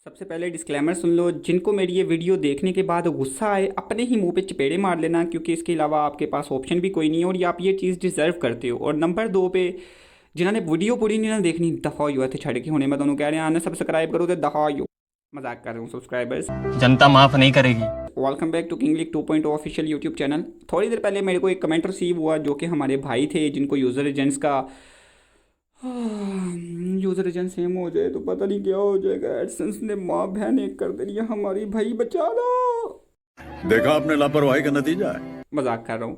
सबसे पहले डिस्क्लेमर सुन लो। जिनको मेरी ये वीडियो देखने के बाद गुस्सा आए अपने ही मुंह पे चपेड़े मार लेना, क्योंकि इसके अलावा आपके पास ऑप्शन भी कोई नहीं है और ये आप ये चीज़ डिज़र्व करते हो। और नंबर 2 पे जिन्होंने वीडियो पूरी नहीं ना देखनी, दफ़ा हुआ थे छड़ के होने मैं दोनों कह रहे हैं आने सब्सक्राइब करो तो दफ़ा हो। मजाक कर रहा हूँ सब्सक्राइबर्स। जनता माफ नहीं करेगी। Welcome back to King League 2.0 official YouTube channel. थोड़ी देर पहले मेरे को एक कमेंट रिसीव हुआ जो कि हमारे भाई थे जिनको यूज़र एजेंट्स का यूज़र एजेंट सेम हो जाए तो पता नहीं क्या हो जाएगा। एडसेंस ने माँ बहन एक कर दे रही है हमारी, भाई बचा लो। देखा आपने लापरवाही का नतीजा है। मजाक कर रहा हूँ।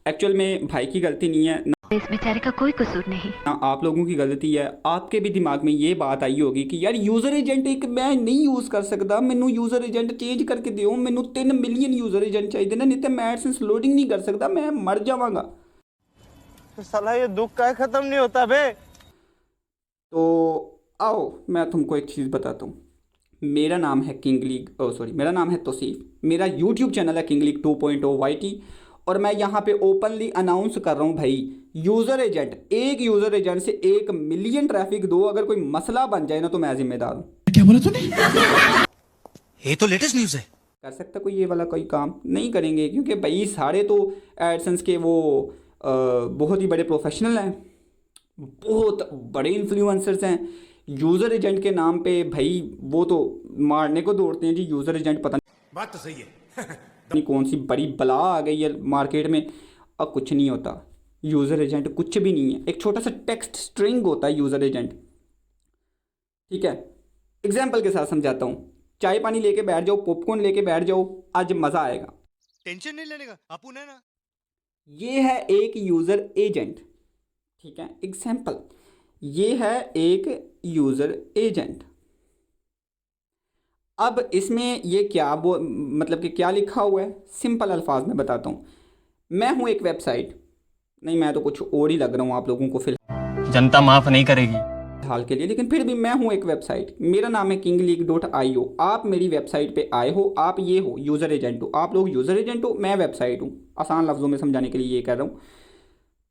एक्चुअल में भाई की गलती नहीं है इस बेचारे का कोई कसूर नहीं। ना आप लोगों की गलती है। आपके भी दिमाग में ये बात आई होगी कि यार यूज़र एजेंट एक मैं नहीं यूज़ कर सकता, मैनू यूज़र एजेंट चेंज करके दो, मैनू 3 मिलियन यूज़र एजेंट चाहिए ना, नहीं तो मैं एडसेंस लोडिंग नहीं कर सकता, मैं मर जावांगा। तो साला ये दुख का खत्म नहीं होता बे। तो आओ मैं तुमको एक चीज़ बताता हूँ। मेरा नाम है किंग लीग सॉरी मेरा नाम है तौसीफ, मेरा यूट्यूब चैनल है किंग लीग 2.0 YT और मैं यहाँ पे ओपनली अनाउंस कर रहा हूँ भाई, यूज़र एजेंट एक यूज़र एजेंट से 1 मिलियन ट्रैफिक दो, अगर कोई मसला बन जाए ना तो मैं जिम्मेदार हूँ। क्या बोला तूने? ये तो लेटेस्ट न्यूज़ है। कर सकता कोई ये वाला कोई काम नहीं करेंगे क्योंकि भाई सारे तो एडसेंस के वो बहुत ही बड़े प्रोफेशनल हैं, बहुत बड़े इन्फ्लुएंसर्स हैं। यूज़र एजेंट के नाम पे भाई वो तो मारने को दौड़ते हैं जी। यूज़र एजेंट पता बात तो सही है। नहीं कौन सी बड़ी बला आ गई है मार्केट में। अब कुछ नहीं होता, यूज़र एजेंट कुछ भी नहीं है, एक छोटा सा टेक्स्ट स्ट्रिंग होता है यूज़र एजेंट। ठीक है, एग्जाम्पल के साथ समझाता हूँ। चाय पानी लेके बैठ जाओ, पॉपकॉर्न लेके बैठ जाओ, आज मज़ा आएगा। टेंशन नहीं लेने का आपू ने ना। ये है एक यूज़र एजेंट, ठीक है, एग्जाम्पल ये है एक यूज़र एजेंट। अब इसमें ये क्या मतलब कि क्या लिखा हुआ है, सिंपल अल्फाज में बताता हूँ। मैं हूँ एक वेबसाइट, नहीं मैं तो कुछ और ही लग रहा हूँ आप लोगों को जनता माफ नहीं करेगी। फिलहाल के लिए, लेकिन फिर भी मैं हूँ एक वेबसाइट, मेरा नाम है kingleague.io। आप मेरी वेबसाइट पे आए हो, आप ये हो यूज़र एजेंट हो, आप लोग यूज़र एजेंट हो, मैं वेबसाइट हूँ। आसान लफ्ज़ों में समझाने के लिए ये कह रहा हूँ।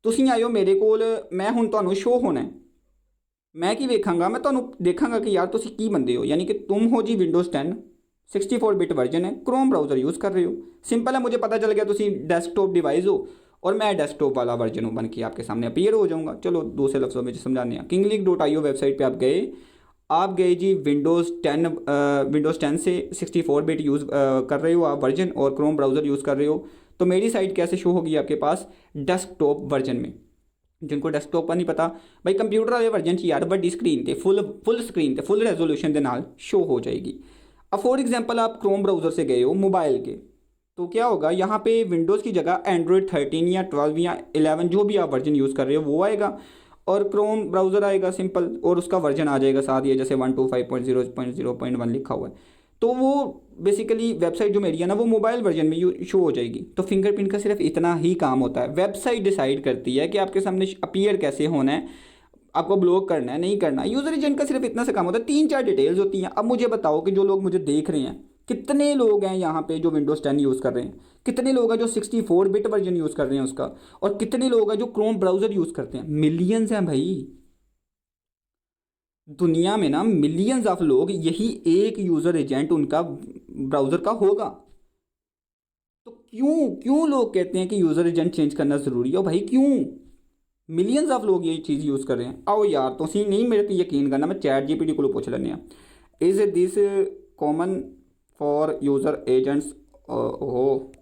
तुसीं आए हो मेरे कोल, मैं हुण तुहानूं शो होना है। मैं की वेखांगा, मैं तुहानूं देखांगा कि यार तुसीं की बंदे हो, यानी कि तुम हो जी विंडोज़ 10 64 बिट वर्जन है, क्रोम ब्राउज़र यूज़ कर रहे हो। सिंपल है, मुझे पता चल गया तुसीं डेस्कटॉप डिवाइस हो और मैं डेस्कटॉप वाला वर्जन हूँ, बन के आपके सामने अपीयर हो जाऊँगा। चलो दूसरे लफ्ज़ों में समझाने हैं। kingleague.io वेबसाइट पे आप गए जी, विंडोज़ 10 से 64 बिट यूज़ कर रहे हो आप वर्जन और क्रोम ब्राउज़र यूज़ कर रहे हो, तो मेरी साइट कैसे शो होगी आपके पास, डेस्कटॉप वर्जन में। जिनको डेस्कटॉप का नहीं पता भाई, कंप्यूटर वाले वर्जन यार बड़ी स्क्रीन ते फुल स्क्रीन ते फुल रेजोल्यूशन के नाल शो हो जाएगी। अब फॉर एग्जांपल आप क्रोम ब्राउज़र से गए हो मोबाइल के, तो क्या होगा, यहाँ पे विंडोज़ की जगह एंड्रॉयड 13 या 12 या 11 जो भी आप वर्जन यूज़ कर रहे हो वो आएगा और क्रोम ब्राउज़र आएगा सिंपल, और उसका वर्जन आ जाएगा साथ, ये जैसे 125.0.0.1 लिखा हुआ है। तो वो बेसिकली वेबसाइट जो मेरी है ना वो मोबाइल वर्जन में शो हो जाएगी। तो फिंगरप्रिंट का सिर्फ इतना ही काम होता है, वेबसाइट डिसाइड करती है कि आपके सामने अपीयर कैसे होना है, आपको ब्लॉक करना है नहीं करना। यूज़र एजेंट का सिर्फ इतना सा काम होता है, 3-4 डिटेल्स होती हैं। अब मुझे बताओ कि जो लोग मुझे देख रहे हैं, कितने लोग हैं यहाँ पे जो विंडोज़ 10 यूज़ कर रहे हैं, कितने लोग हैं जो 64 बिट वर्जन यूज़ कर रहे हैं उसका, और कितने लोग हैं जो क्रोम ब्राउज़र यूज़ करते हैं। मिलियंस हैं भाई, दुनिया में ना मिलियंस ऑफ लोग, यही एक यूज़र एजेंट उनका ब्राउज़र का होगा। तो क्यों क्यों लोग कहते हैं कि यूज़र एजेंट चेंज करना ज़रूरी है भाई, क्यों? मिलियंस ऑफ लोग यही चीज़ यूज़ कर रहे हैं। आओ यार तुसी नहीं मेरे पे यकीन करना, मैं चैट जीपीटी को पूछ लेने हैं, is this common for user agents हो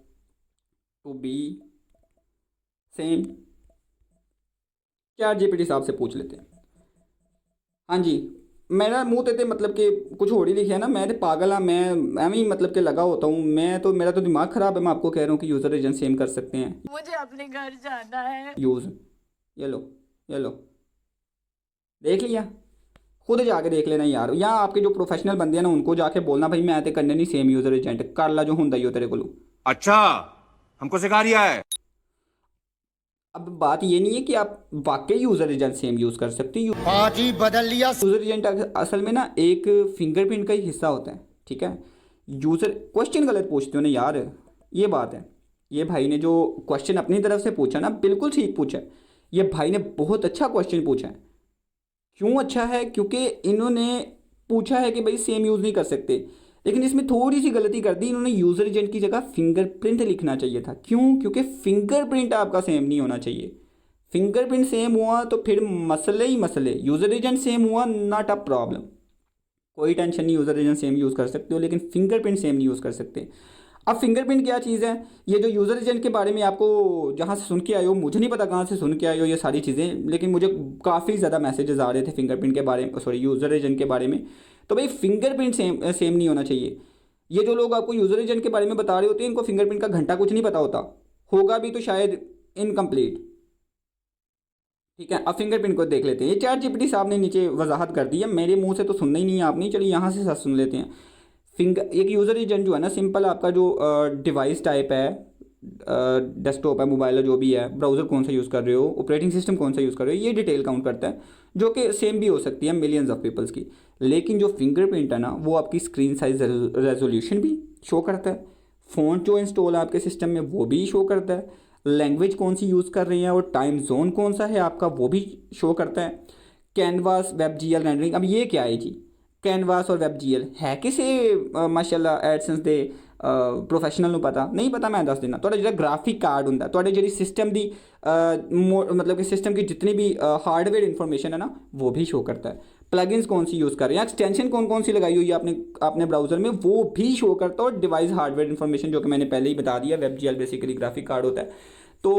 to be same. ChatGPT साहब से पूछ लेते हैं। हाँ जी, मेरा मुंह ते मतलब कि कुछ और ही लिखे ना, मैं तो पागल हाँ, मैं भी मतलब कि लगा होता हूँ, मैं तो मेरा तो दिमाग ख़राब है। मैं आपको कह रहा हूँ कि यूज़र एजेंट सेम कर सकते हैं। मुझे अपने घर जाना है। यूज़ ये लो ये लो, देख लिया, खुद जाके देख लेना यार। या आपके जो प्रोफेशनल बंदे हैं ना उनको जाके बोलना भाई मैं तो करने नहीं सेम यूज़र एजेंट कर ला जो होंदा ही हो तेरे को। अच्छा, हमको सिखा रिया है। अब बात ये नहीं है कि आप वाकई यूज़र एजेंट सेम यूज़ कर सकते हो। आज ही बदल लिया। यूज़र एजेंट असल में ना एक फिंगरप्रिंट का ही हिस्सा होता है, ठीक है। यूज़र क्वेश्चन गलत पूछते हो ना यार, ये बात है। ये भाई ने जो क्वेश्चन अपनी तरफ से पूछा ना बिल्कुल ठीक पूछा है, ये भाई ने बहुत अच्छा क्वेश्चन पूछा है। क्यों अच्छा है? क्योंकि इन्होंने पूछा है कि भाई सेम यूज़ नहीं कर सकते, लेकिन इसमें थोड़ी सी गलती कर दी इन्होंने, यूज़र एजेंट की जगह फिंगरप्रिंट लिखना चाहिए था। क्यों? क्योंकि फिंगरप्रिंट आपका सेम नहीं होना चाहिए। फिंगरप्रिंट सेम हुआ तो फिर मसले ही मसले, यूज़र एजेंट सेम हुआ नॉट अ प्रॉब्लम, कोई टेंशन नहीं, यूज़र एजेंट सेम यूज़ कर सकते हो, लेकिन फिंगरप्रिंट सेम नहीं यूज़ कर सकते। अब फिंगरप्रिंट क्या चीज़ है, ये जो यूज़र एजेंट के बारे में आपको जहाँ से सुन के आए हो, मुझे नहीं पता कहाँ से सुन के आए हो ये सारी चीज़ें, लेकिन मुझे काफ़ी ज़्यादा मैसेजेस आ रहे थे फिंगरप्रिंट के बारे में, सॉरी यूज़र एजेंट के बारे में। तो भाई फिंगरप्रिंट सेम नहीं होना चाहिए। ये जो लोग आपको यूज़र एजेंट के बारे में बता रहे होते हैं, इनको फिंगरप्रिंट का घंटा कुछ नहीं पता होता, होगा भी तो शायद इनकम्प्लीट। ठीक है, अब फिंगरप्रिंट को देख लेते हैं। ये ChatGPT साहब ने नीचे वजाहत कर दी है, मेरे मुंह से तो सुनना ही नहीं है आपने, चलिए यहाँ से साथ सुन लेते हैं। एक यूज़र एजेंट जो है ना, सिंपल आपका जो डिवाइस टाइप है, डेस्कटॉप है, मोबाइल है, जो भी है, ब्राउज़र कौन सा यूज़ कर रहे हो, ऑपरेटिंग सिस्टम कौन सा यूज़ कर रहे हो, ये डिटेल काउंट करता है, जो कि सेम भी हो सकती है मिलियंस ऑफ पीपल्स की। लेकिन जो फिंगरप्रिंट है ना, वो आपकी स्क्रीन साइज रेजोल्यूशन भी शो करता है, फ़ॉन्ट जो इंस्टॉल है आपके सिस्टम में वो भी शो करता है, लैंग्वेज कौन सी यूज़ कर रही हैं और टाइम जोन कौन सा है आपका वो भी शो करता है। कैनवास, WebGL रेंडरिंग, अब ये क्या है जी, कैनवास और WebGL है किसे माशाल्लाह एडसेंस दे प्रोफेशनल ਨੂੰ पता नहीं पता, मैं दस देना, ਤੁਹਾਡਾ ਜਿਹੜਾ ग्राफिक कार्ड ਹੁੰਦਾ, ਤੁਹਾਡੇ ਜਿਹੜੀ सिस्टम की मतलब कि सिस्टम की जितनी भी हार्डवेयर इन्फॉर्मेशन है ना, वो भी शो करता है। प्लगइन्स कौन सी यूज़ कर रहे हैं, एक्सटेंशन कौन कौन सी लगाई हुई है आपने ब्राउज़र में, वो भी शो करता है। और डिवाइस हार्डवेयर इन्फॉर्मेशन जो कि मैंने पहले ही बता दिया, WebGL बेसिकली ग्राफिक कार्ड होता है, तो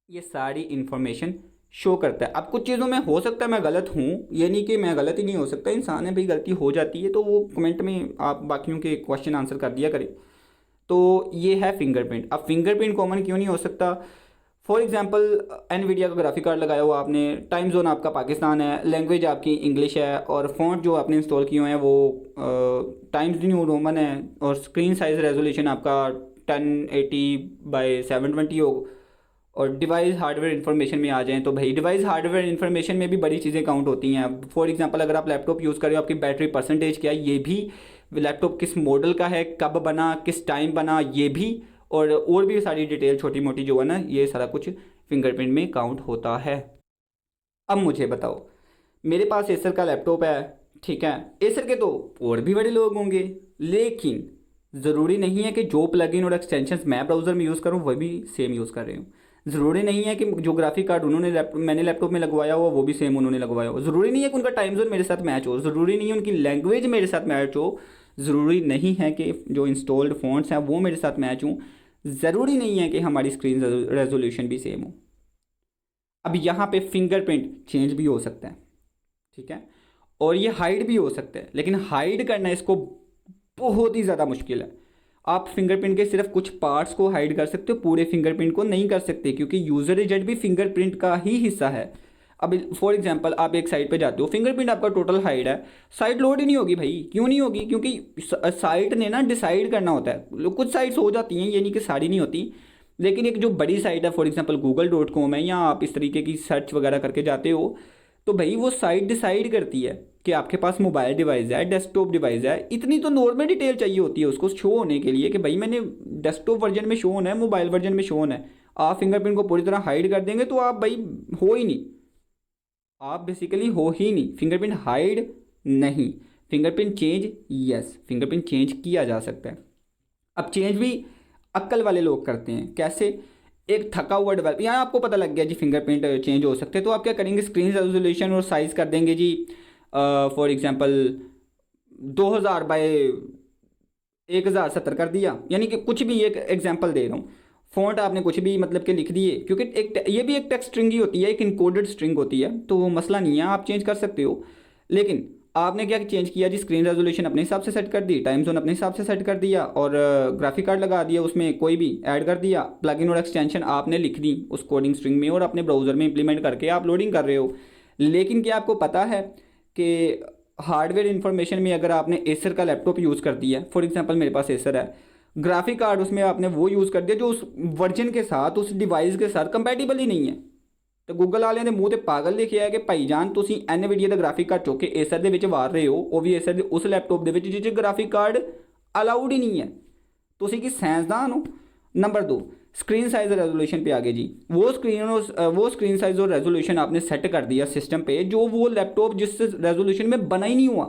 ये सारी इन्फॉर्मेशन शो करता है। अब कुछ चीज़ों में हो सकता है मैं गलत हूँ, ये नहीं कि मैं गलत ही नहीं हो सकता, इंसान है भाई, गलती हो जाती है, तो वो कमेंट में आप बाकियों के क्वेश्चन आंसर कर दिया करें। तो ये है फिंगरप्रिंट। अब फिंगरप्रिंट कॉमन क्यों नहीं हो सकता? फॉर एग्जांपल NVIDIA का ग्राफिक कार्ड लगाया हुआ आपने, टाइम जोन आपका पाकिस्तान है, लैंग्वेज आपकी इंग्लिश है, और फ़ॉन्ट जो आपने इंस्टॉल किए हुए हैं वो टाइम्स न्यू रोमन है, और स्क्रीन साइज़ रेजोल्यूशन आपका 1080x720 हो, और डिवाइस हार्डवेयर इन्फॉर्मेशन में आ जाएँ तो भाई डिवाइस हार्डवेयर इन्फॉर्मेशन में भी बड़ी चीज़ें काउंट होती हैं। फॉर एग्जांपल अगर आप लैपटॉप यूज़ कर रहे हो, आपकी बैटरी परसेंटेज क्या है, ये भी, लैपटॉप किस मॉडल का है, कब बना, किस टाइम बना, ये भी, और भी सारी डिटेल छोटी मोटी जो है ना, ये सारा कुछ फिंगरप्रिंट में काउंट होता है। अब मुझे बताओ, मेरे पास एसर का लैपटॉप है, ठीक है, एसर के तो और भी बड़े लोग होंगे, लेकिन ज़रूरी नहीं है कि जो प्लगइन और एक्सटेंशंस मैं ब्राउज़र में यूज़ करूँ वह भी सेम यूज़ कर रहे हूँ। ज़रूरी नहीं है कि जो ग्राफिक कार्ड मैंने लैपटॉप में लगवाया हुआ वो भी सेम उन्होंने लगवाया हो। ज़रूरी नहीं है कि उनका टाइम जोन मेरे साथ मैच हो, ज़रूरी नहीं है उनकी लैंग्वेज मेरे साथ मैच हो, ज़रूरी नहीं है कि जो इंस्टॉल्ड फ़ॉन्ट्स हैं वो मेरे साथ मैच हों, ज़रूरी नहीं है कि हमारी स्क्रीन रेजोल्यूशन भी सेम हो। अब यहाँ पे फिंगरप्रिंट चेंज भी हो सकता है, ठीक है, और ये हाइड भी हो सकता है, लेकिन हाइड करना इसको बहुत ही ज़्यादा मुश्किल है। आप फिंगरप्रिंट के सिर्फ कुछ पार्ट्स को हाइड कर सकते हो, पूरे फिंगरप्रिंट को नहीं कर सकते, क्योंकि यूज़र एजेंट भी फिंगरप्रिंट का ही हिस्सा है। अब फॉर एग्जांपल आप एक साइट पे जाते हो, फिंगरप्रिंट आपका टोटल हाइड है, साइट लोड ही नहीं होगी भाई। क्यों नहीं होगी? क्योंकि साइट ने ना डिसाइड करना होता है। कुछ साइट्स हो जाती हैं, ये नहीं कि सारी नहीं होती, लेकिन एक जो बड़ी साइट है, फॉर एग्जांपल google.com है, या आप इस तरीके की सर्च वगैरह करके जाते हो, तो भाई वो साइट डिसाइड करती है कि आपके पास मोबाइल डिवाइस है, डेस्कटॉप डिवाइस है, इतनी तो नॉर्मल डिटेल चाहिए होती है उसको शो होने के लिए कि भाई मैंने डेस्कटॉप वर्जन में शो होना है, मोबाइल वर्जन में शो होना है। आप फिंगरप्रिंट को पूरी तरह हाइड कर देंगे तो आप भाई हो ही नहीं, आप बेसिकली हो ही नहीं। फिंगरप्रिंट हाइड नहीं, fingerprint change yes, fingerprint change किया जा सकता है। अब चेंज भी अक्ल वाले लोग करते हैं। कैसे? एक थका हुआ डेवलप, यहाँ आपको पता लग गया जी फिंगरप्रिंट चेंज हो सकते हैं, तो आप क्या करेंगे, स्क्रीन रेजोल्यूशन और साइज़ कर देंगे जी फॉर एग्जांपल 2000 बाय 1070 कर दिया, यानी कि कुछ भी, एक एग्जांपल दे रहा हूँ, फ़ॉन्ट आपने कुछ भी मतलब के लिख दिए, क्योंकि एक ये भी एक टेक्स्ट स्ट्रिंग ही होती है, एक इनकोडेड स्ट्रिंग होती है, तो वो मसला नहीं है, आप चेंज कर सकते हो। लेकिन आपने क्या चेंज किया जी, स्क्रीन रेजोल्यूशन अपने हिसाब से सेट कर दी, टाइम जोन अपने हिसाब से सेट कर दिया, और ग्राफिक कार्ड लगा दिया, उसमें कोई भी ऐड कर दिया, प्लगइन और एक्सटेंशन आपने लिख दी उस कोडिंग स्ट्रिंग में, और अपने ब्राउज़र में इंप्लीमेंट करके आप लोडिंग कर रहे हो। लेकिन क्या आपको पता है कि हार्डवेयर इन्फॉर्मेशन में अगर आपने एसर का लैपटॉप यूज़ कर दिया, फॉर एग्जांपल मेरे पास एसर है, ग्राफिक कार्ड उसमें आपने वो यूज़ कर दिया जो उस वर्जन के साथ, उस डिवाइस के साथ कंपैटिबल ही नहीं है, तो गूगल वाले ने मुँह ते पागल लिखिਆ है कि भाईजान तुसी NVIDIA ਦਾ ਗ੍ਰਾਫਿਕ ਕਾਰਡ ਚੁੱਕ ਕੇ एसर ਦੇ ਵਿੱਚ ਵਾਰ ਰਹੇ ਹੋ, ਉਹ ਵੀ एसर ਦੇ ਉਸ ਲੈਪਟਾਪ ਦੇ ਵਿੱਚ ਜਿਹ 'ਚ ਗ੍ਰਾਫਿਕ ਕਾਰਡ ਅਲਾउड ही नहीं है। ਤੁਸੀਂ ਕੀ ਸਾਇੰਸਦਾਨ ਹੋ? नंबर 2, स्क्रीन साइज रेजोल्यूशन पे आगे जी, वो स्क्रीन साइज और रेजोल्यूशन आपने सेट कर दिया सिस्टम पे, जो वो लैपटॉप जिस रेजोल्यूशन में बना ही नहीं हुआ,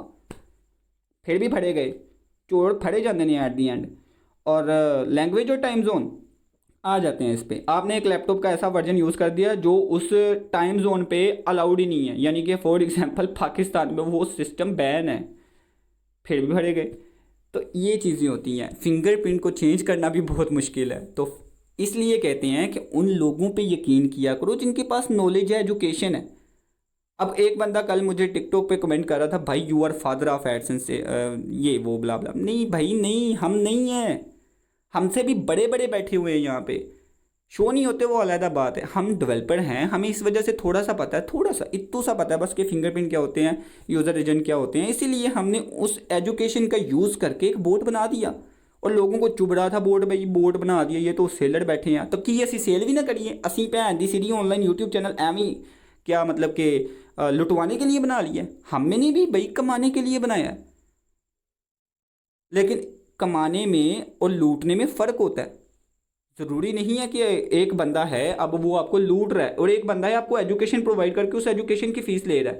फिर भी फड़े गए, चोर फड़े जाते हैं एट दी एंड। और लैंग्वेज और टाइम जोन आ जाते हैं इस पे। आपने एक लैपटॉप का ऐसा वर्जन यूज़ कर दिया जो उस टाइम जोन पे अलाउड ही नहीं है, यानी कि फॉर एग्जांपल पाकिस्तान में वो सिस्टम बैन है, फिर भी भरे गए। तो ये चीज़ें होती हैं, फिंगरप्रिंट को चेंज करना भी बहुत मुश्किल है। तो इसलिए कहते हैं कि उन लोगों पे यकीन किया करो जिनके पास नॉलेज है, एजुकेशन है। अब एक बंदा कल मुझे टिकटॉक पे कमेंट कर रहा था, भाई you are father of AdSense से ये वो ब्ला ब्ला। नहीं भाई नहीं, हम नहीं हैं, हमसे भी बड़े बड़े बैठे हुए हैं यहाँ पे, शो नहीं होते वो अलग बात है। हम डेवलपर हैं, हमें इस वजह से थोड़ा सा पता है, थोड़ा सा इतना सा पता है बस कि फिंगरप्रिंट क्या होते हैं, यूज़र एजेंट क्या होते हैं। इसीलिए हमने उस एजुकेशन का यूज़ करके एक बोट बना दिया और लोगों को चुभ रहा था बोट, भाई बोट बना दिया, ये तो सेलर बैठे हैं। तो की असी सेल भी ना करिए, असी भैन दी सीरी ऑनलाइन यूट्यूब चैनल एवं क्या मतलब कि लुटवाने के लिए बना लिया? हमने नहीं भी भाई कमाने के लिए बनाया है। लेकिन कमाने में और लूटने में फ़र्क होता है। ज़रूरी नहीं है कि एक बंदा है अब वो आपको लूट रहा है और एक बंदा है आपको एजुकेशन प्रोवाइड करके उस एजुकेशन की फ़ीस ले रहा है।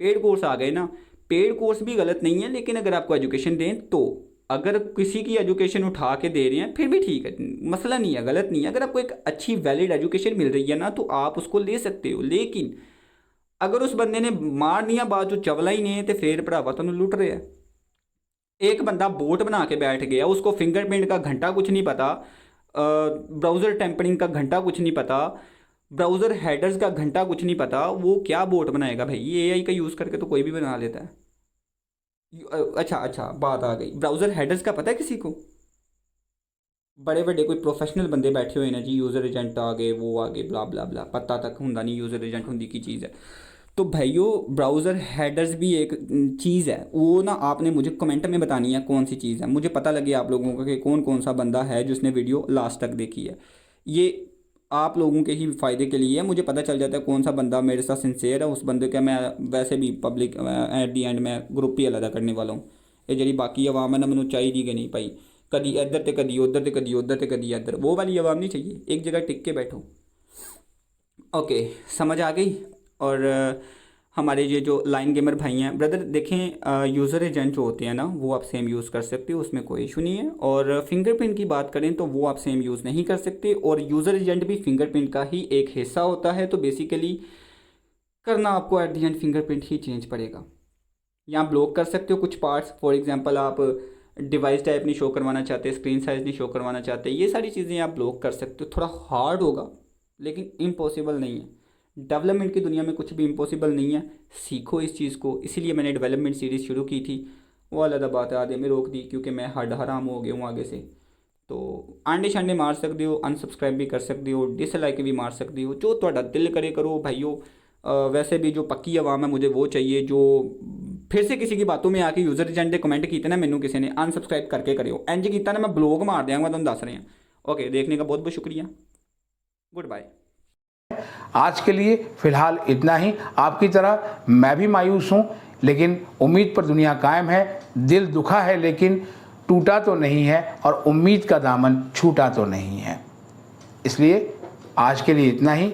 पेड कोर्स आ गए ना, पेड कोर्स भी गलत नहीं है, लेकिन अगर आपको एजुकेशन दें तो अगर किसी की एजुकेशन उठा के दे रहे हैं फिर भी ठीक है, मसला नहीं है, गलत नहीं है। अगर आपको एक अच्छी वैलिड एजुकेशन मिल रही है ना तो आप उसको ले सकते हो। लेकिन अगर उस बंदे ने मार दिया बात जो चवला ही नहीं है तो फिर भरावा तुम लुट रहे हैं। एक बंदा बोट बना के बैठ गया, उसको फिंगरप्रिंट का घंटा कुछ नहीं पता, ब्राउज़र टेम्परिंग का घंटा कुछ नहीं पता, ब्राउज़र हेडर्स का घंटा कुछ नहीं पता, वो क्या बोट बनाएगा भाई? ये एआई का यूज़ करके तो कोई भी बना लेता है। अच्छा बात आ गई, ब्राउज़र हेडर्स का पता है किसी को? बड़े बड़े कोई प्रोफेशनल बंदे बैठे हुए ना जी, यूज़र एजेंट आ गए, वो आ गए, ब्ला ब्ला ब्ला, पता तक होंदा नहीं यूज़र एजेंट होंदी की चीज़ है। तो भाइयों ब्राउज़र हेडर्स भी एक चीज़ है, वो ना आपने मुझे कमेंट में बतानी है कौन सी चीज़ है, मुझे पता लगे आप लोगों का कि कौन कौन सा बंदा है जिसने वीडियो लास्ट तक देखी है। ये आप लोगों के ही फ़ायदे के लिए है, मुझे पता चल जाता है कौन सा बंदा मेरे साथ सिंसेयर है। उस बंदे का मैं वैसे भी पब्लिक एट दी एंड मैं ग्रुप ही अलग करने वाला हूँ। ये जी बाकी आवाम है ना, मैंने चाहिए कि नहीं भाई, कदी इधर तो कदी उधर तो कदी उधर तो कदी इधर, वो वाली आवाम नहीं चाहिए, एक जगह टिक के बैठो। ओके समझ आ गई। और हमारे ये जो लाइन गेमर भाई हैं ब्रदर, देखें यूज़र एजेंट जो होते हैं ना वो आप सेम यूज़ कर सकते हो, उसमें कोई इशू नहीं है। और फिंगरप्रिंट की बात करें तो वो आप सेम यूज़ नहीं कर सकते, और यूज़र एजेंट भी फिंगरप्रिंट का ही एक हिस्सा होता है। तो बेसिकली करना आपको at the and fingerprint he change पड़ेगा। यहाँ ब्लॉक कर सकते हो कुछ पार्ट्स, फॉर एग्जांपल आप डिवाइस टाइप नहीं शो करवाना चाहते, स्क्रीन साइज़ नहीं शो करवाना चाहते, ये सारी चीज़ें आप ब्लॉक कर सकते हो। थोड़ा हार्ड होगा लेकिन इम्पॉसिबल नहीं है। डेवलपमेंट की दुनिया में कुछ भी इम्पॉसिबल नहीं है, सीखो इस चीज़ को। इसीलिए मैंने डेवलपमेंट सीरीज़ शुरू की थी, वो अलग बात है आधे में रोक दी क्योंकि मैं हड हराम हो गया हूँ आगे से। तो आंडे शांडे मार सकते हो, अनसब्सक्राइब भी कर सकते हो, डिसलाइक भी मार सकते हो, जो थोड़ा दिल करे करो भाइयों। वैसे भी जो पक्की आवाम है मुझे वो चाहिए जो फिर से किसी की बातों में आके यूज़र एजेंट ने कमेंट किए ना, मैनू किसी ने अनसब्सक्राइब करके करो, इंज किया ना मैं ब्लॉग मार देंगा, तुम दस रहे हैं। ओके देखने का बहुत बहुत शुक्रिया, गुड बाय। आज के लिए फिलहाल इतना ही। आपकी तरह मैं भी मायूस हूँ, लेकिन उम्मीद पर दुनिया कायम है। दिल दुखा है लेकिन टूटा तो नहीं है, और उम्मीद का दामन छूटा तो नहीं है। इसलिए आज के लिए इतना ही।